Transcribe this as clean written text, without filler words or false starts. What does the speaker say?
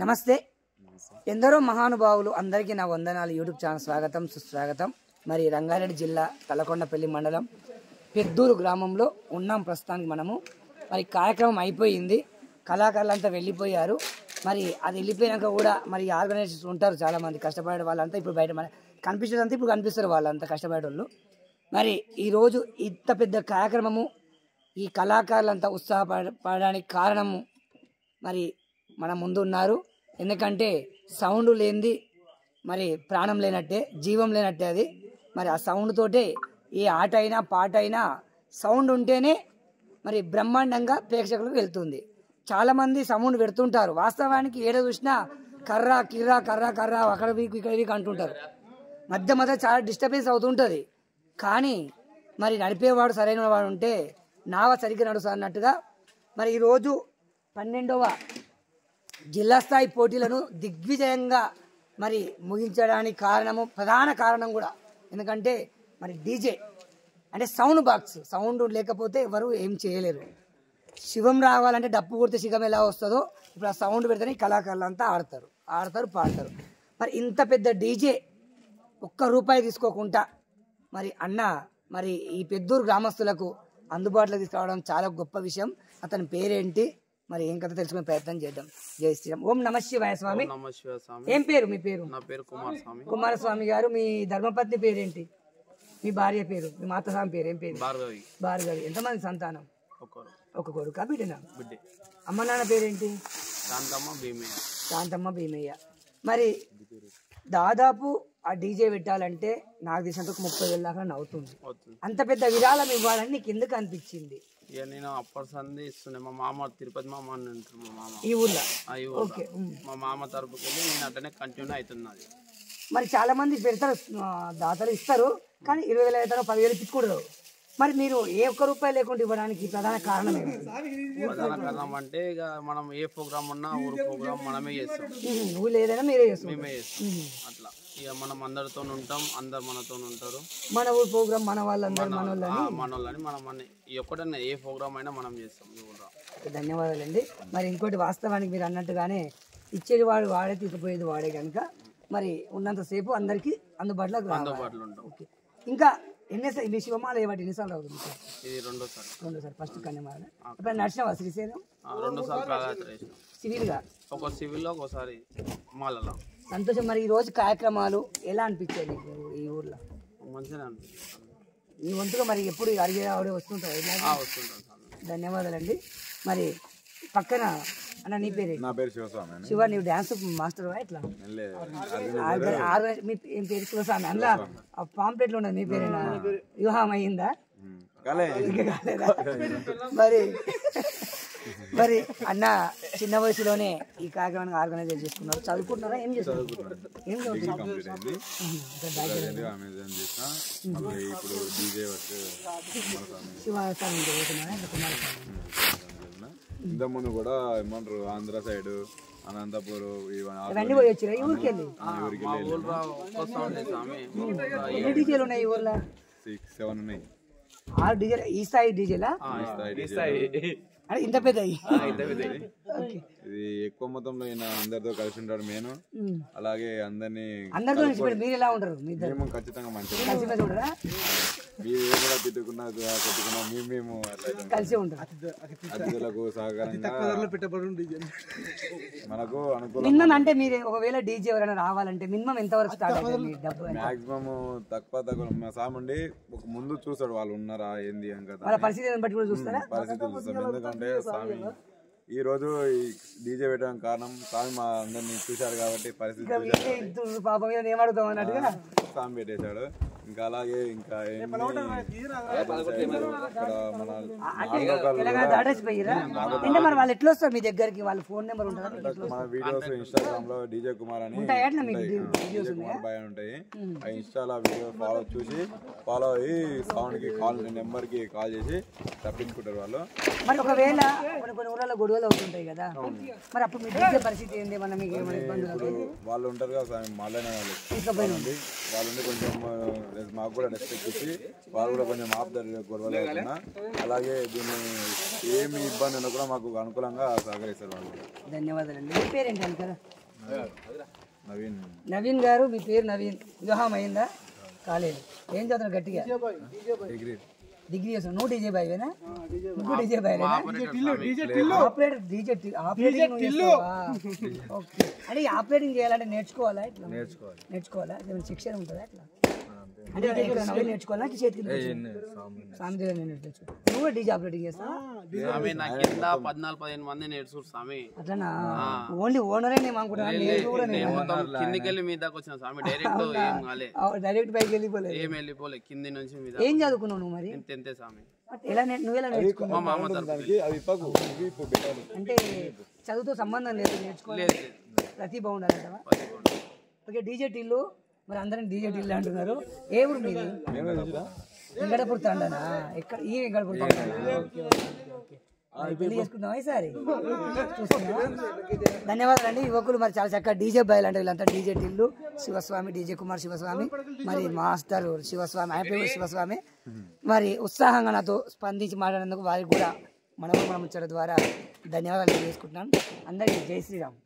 నమస్తే. ఎందరో మహానుభావులు అందరికీ నా వందనాలు. యూట్యూబ్ ఛానల్ స్వాగతం సుస్వాగతం. మరి రంగారెడ్డి జిల్లా తలకొండపల్లి మండలం పెద్దూరు గ్రామంలో ఉన్నాం ప్రస్తుతానికి మనము. మరి కార్యక్రమం అయిపోయింది, కళాకారులంతా వెళ్ళిపోయారు. మరి అది వెళ్ళిపోయాక కూడా మరి ఆర్గనైజర్స్ ఉంటారు చాలామంది కష్టపడే వాళ్ళంతా. ఇప్పుడు బయట మన కనిపించేదంతా ఇప్పుడు కనిపిస్తారు వాళ్ళంతా కష్టపడే వాళ్ళు. మరి ఈరోజు ఇంత పెద్ద కార్యక్రమము ఈ కళాకారులంతా ఉత్సాహపడడానికి కారణము మరి మన ముందు ఉన్నారు. ఎందుకంటే సౌండ్ లేనిది మరి ప్రాణం లేనట్టే, జీవం లేనట్టే అది. మరి ఆ సౌండ్ తోటే ఏ ఆట అయినా పాట అయినా సౌండ్ ఉంటేనే మరి బ్రహ్మాండంగా ప్రేక్షకులకు వెళ్తుంది. చాలామంది సౌండ్ పెడుతుంటారు, వాస్తవానికి ఏడ చూసినా కర్రా కిర్రా కర్రా కర్రా అక్కడ వీక్ ఇక్కడ వీక్ అంటుంటారు. మధ్య మధ్య చాలా డిస్టర్బెన్స్ అవుతుంటుంది. కానీ మరి నడిపేవాడు సరైన వాడు ఉంటే నావ సరిగ్గా నడుస్తుంది అన్నట్టుగా మరి ఈరోజు 12వ జిల్లా స్థాయి పోటీలను దిగ్విజయంగా మరి ముగించడానికి కారణము, ప్రధాన కారణం కూడా ఎందుకంటే మరి డీజే అంటే సౌండ్ బాక్స్. సౌండ్ లేకపోతే ఎవరు ఏం చేయలేరు. శివం రావాలంటే డప్పు కొడితే శివం ఎలా వస్తుందో ఇప్పుడు ఆ సౌండ్ పెడితేనే కళాకారులు అంతా ఆడతారు పాడతారు. మరి ఇంత పెద్ద డీజే ఒక్క రూపాయి తీసుకోకుండా మరి అన్న మరి ఈ పెద్దూరు గ్రామస్తులకు అందుబాటులో తీసుకురావడం చాలా గొప్ప విషయం. అతని పేరేంటి మరి ఏం కథ తెలుసుకునే ప్రయత్నం చేద్దాం. జై శ్రీరామ్. ఓం నమ శివాయ స్వామి. ఏం పేరు మీ పేరు? నా పేరు కుమారస్వామి. కుమారస్వామి గారు, మీ ధర్మపత్ని పేరేంటి? మీ భార్య పేరు, మీ మాతస్వామి పేరు ఏం పేరు? భార్గవి. భార్గవి. ఎంతమంది సంతానం? ఒక కొడుకా బిడ్డనా? బిడ్డే. అమ్మ నాన్న పేరేంటి? శాంతమ్మ భీమయ్య. శాంతమ్మ భీమయ్య. మరి దాదాపు ఆ డీజే పెట్టాలంటే నాకు తెలిసినంత 30,000 దాకా అవుతుంది. అంత పెద్ద విరాళం ఇవ్వాలని నీకు ఎందుకు అనిపించింది? ఇక నేను అప్పటి సంది ఇస్తుండే. మా మామ తిరుపతి మామ అని ఉంటారు. మా మామ ఈ ఊర్లో మా మామ తరపుకి వెళ్ళి నేను అట్లనే కంటిన్యూ అవుతున్నది. మరి చాలా మంది పెడతారు, దాతలు ఇస్తారు, కానీ 20,000 అవుతారో 10,000 తిట్టుకుంటారు. మరి మీరు ఏ ఒక్క రూపాయి లేకుండా ఇవ్వడానికి ప్రధాన కారణం ఏంటి? ప్రధాన కారణం అంటే ఇక మనం ఏ ప్రోగ్రామ్ ఉన్నా ఊరు ప్రోగ్రామ్ మనమే చేస్తాం. ఊళ్ళో ఏదైనా మీరే చేస్తాం, మేమే చేస్తాం. అట్లా ఇక మనం అందరితో ఉంటాం, అందరు మనతో ఉంటారు. మన ఊరు ప్రోగ్రామ్ మన వాళ్ళందరూ మనోళ్ళని మనం ఈ ఒక్కటన్నా ఏ ప్రోగ్రామ్ అయినా మనం చేస్తాం. ధన్యవాదాలండి. మరి ఇంకోటి వాస్తవానికి మీరు అన్నట్టుగానే ఇచ్చేది వాడు వాడే, తీసుకుపోయేది వాడే కనుక మరి ఉన్నంతసేపు అందరికీ అందుబాటులో ఉంటాం. ఓకే. ఇంకా ఎన్నిసార్లు మీ శివమాల ఏమంటే ఎన్నిసార్లు అవుతుంది? ఇది రెండోసారి. ఫస్ట్ కన్యమాల. ఇప్పుడు నడిచినావా శ్రీశైలం? 2 సార్లు పాదయాత్ర చేసినాం. సివిల్గా? ఒక సివిల్లో, ఒకసారి మాలలో. సంతోషం. మరి ఈ రోజు కార్యక్రమాలు ఎలా అనిపించాయి నీకు ఈ ఊర్లో? మంచిగా అనిపిస్తుంది. ఈ వంతుగా మరి ఎప్పుడు అడిగే ఆవిడే వస్తుంటారు? ధన్యవాదాలండి. మరి పక్కన అన్న నీ పేరు? నా పేరు శివస్వామి. శివ, నీవు డాన్స్ మాస్టర్ ఎట్లా? ఏం పేరు? శివస్వామి. అందులో పాంప్లెట్లు ఉన్నది మీ పేరేనా? వివాహం అయ్యిందా? మరి అన్న చిన్న వయసులోనే ఈ కార్యక్రమాన్ని ఆర్గనైజ్ చేసుకున్నారు. చదువుకుంటున్నారా? ఏం చేస్తున్నారు? ఇంతకుముందు కూడా ఏమంటారు ఆంధ్ర సైడ్ అనంతపూర్ ఇవన్నీ పోయి వచ్చారా ఈ ఊరికి వెళ్ళి? ఎన్ని డీజేలు ఉన్నాయి ఈ ఊర్లో? 6, 7 ఉన్నాయి. 6 డీజేలు. ఈ స్థాయి డీజేలా? అంటే ఇంత పెద్ద? ఇది ఎక్కువ మొత్తంలో ఈయన అందరితో కలిసి ఉంటాడు మెయిన్. అలాగే అందరితో మీరు ఎలా ఉంటారు? మేము ఖచ్చితంగా మంచిగా ఉంటారా? మీరు ఏ కూడా తిట్టుకున్నా కొట్టుకున్నా మేము కలిసి ఉంటారు. అతిథులకు సహకారంగా మనకు అనుకూలం. మినిమం అంటే మీరు ఒకవేళ డీజే ఎవరైనా రావాలంటే మినిమం ఎంత వరకు స్టార్ట్ అవుతుంది? మాక్సిమం తక్కువ మా సామండి ఒక ముందు చూస్తాడు వాళ్ళు ఉన్నారా ఏంది అని కదా. వాళ్ళ పరిస్థితిని బట్టి కూడా చూస్తారా? పరిస్థితి చూస్తాం. ఎందుకంటే స్వామి ఈ రోజు ఈ డీజే పెట్టడానికి కారణం స్వామి మా అందరినీ చూశారు కాబట్టి పరిస్థితి పాపం ఏమడుగుతాం అన్నట్టుగా స్వామి పెట్టేశాడు. ఇంకా అలాగే ఇంకా మరి వాళ్ళు ఎట్లా వస్తారు మీ దగ్గరికి? వాళ్ళ ఫోన్ నెంబర్ ఉంటుందా? మన వీడియోస్ ఇన్స్టాగ్రామ్ లో డీజే కుమార్ అని బాయ్ ఉంటాయి. ఆ ఇన్స్టాలో వీడియో ఫాలో అయ్యి సౌండ్ కి నెంబర్ కి కాల్ చేసి తప్పించుకుంటారు వాళ్ళు. మరి ఒకవేళ కొన్ని ఊళ్ళలో గొడవలు అవుతుంటాయి కదా, మరి అప్పుడు మీ డీజే పరిస్థితి ఏంది? మనం మీకు ఏమైనా ఇబ్బందులు? వాళ్ళు ఉంటారు కదా మాలైన వాళ్ళు ఉండి కొంచెం మాకు కూడా రెస్పెక్ట్ ఇచ్చి వాళ్ళు కూడా కొంచెం ఆపుదారు గొడవలేకుండా. అలాగే దీన్ని ఏమి ఇబ్బంది ఉన్నా కూడా మాకు అనుకూలంగా సహకరిస్తారు వాళ్ళు. ధన్యవాదాలండి. మీ పేరేంటి అంటారా? నవీన్. నవీన్ గారు, మీ పేరు నవీన్. వివాహం అయిందా? కాలేదు. ఏం చదువుతున్నారు? గట్టిగా డిగ్రీ చేస్తున్నావు. నువ్వు డీజే బాయ్వేనా? నువ్వు డీజే బాయ్వేనా? Operator operating okay. అంటే ఈ ఆపరేటింగ్ చేయాలంటే నేర్చుకోవాలా? ఇట్లా నేర్చుకోవాలా? ఏమైనా శిక్షణ ఉంటుందా? అట్లా అంటే నేర్చుకోవాలా? చేతికి స్వామి దగ్గర నేర్చుకో. నువ్వు డీజే ఆపరేటింగ్ చేస్తావా? 14-15 మంది నేర్చుకుంటు స్వామి. అట్లనా? ఓన్లీ ఓనరే నేను అనుకుంటున్నాను. కిందికి వెళ్ళి మీ దాకా వచ్చిన స్వామి. డైరెక్ట్ పైకి వెళ్ళిపోలేదు. ఏం వెళ్ళిపోలే, కింది నుంచి మీద. ఏం చదువుకున్నావు నువ్వు మరి? అంతే స్వామి. నువ్వెలా నేర్చుకున్నావు? మా మామ అంటే చదువుతో సంబంధం లేదు, నేర్చుకోలేదు. ప్రతిభ ఉండాలంటావా? ఓకే. డీజే టిల్లు మరి అందరం డీజే టిల్లు అంటున్నారు. ఏ ఊరు మీది? వెంకటపూర్ తండనా? ఎక్కడ? ఈ వెంకటపూర్ తండనా? పెళ్లి చేసుకుంటున్నావా ఈసారి? చూస్తున్నావా? ధన్యవాదాలు అండి. యువకులు మరి చాలా చక్కగా డీజే బాయ్లు అంటే వీళ్ళంతా డీజే టిల్లు శివస్వామి, డీజే కుమార్ శివస్వామి, మరి మాస్టర్ శివస్వామి, ఆయన పేరు శివస్వామి. మరి ఉత్సాహంగా నాతో స్పందించి మాట్లాడినందుకు వారికి కూడా మన ముచ్చట ద్వారా ధన్యవాదాలు తెలియజేసుకుంటున్నాను. అందరికీ జై శ్రీరామ్.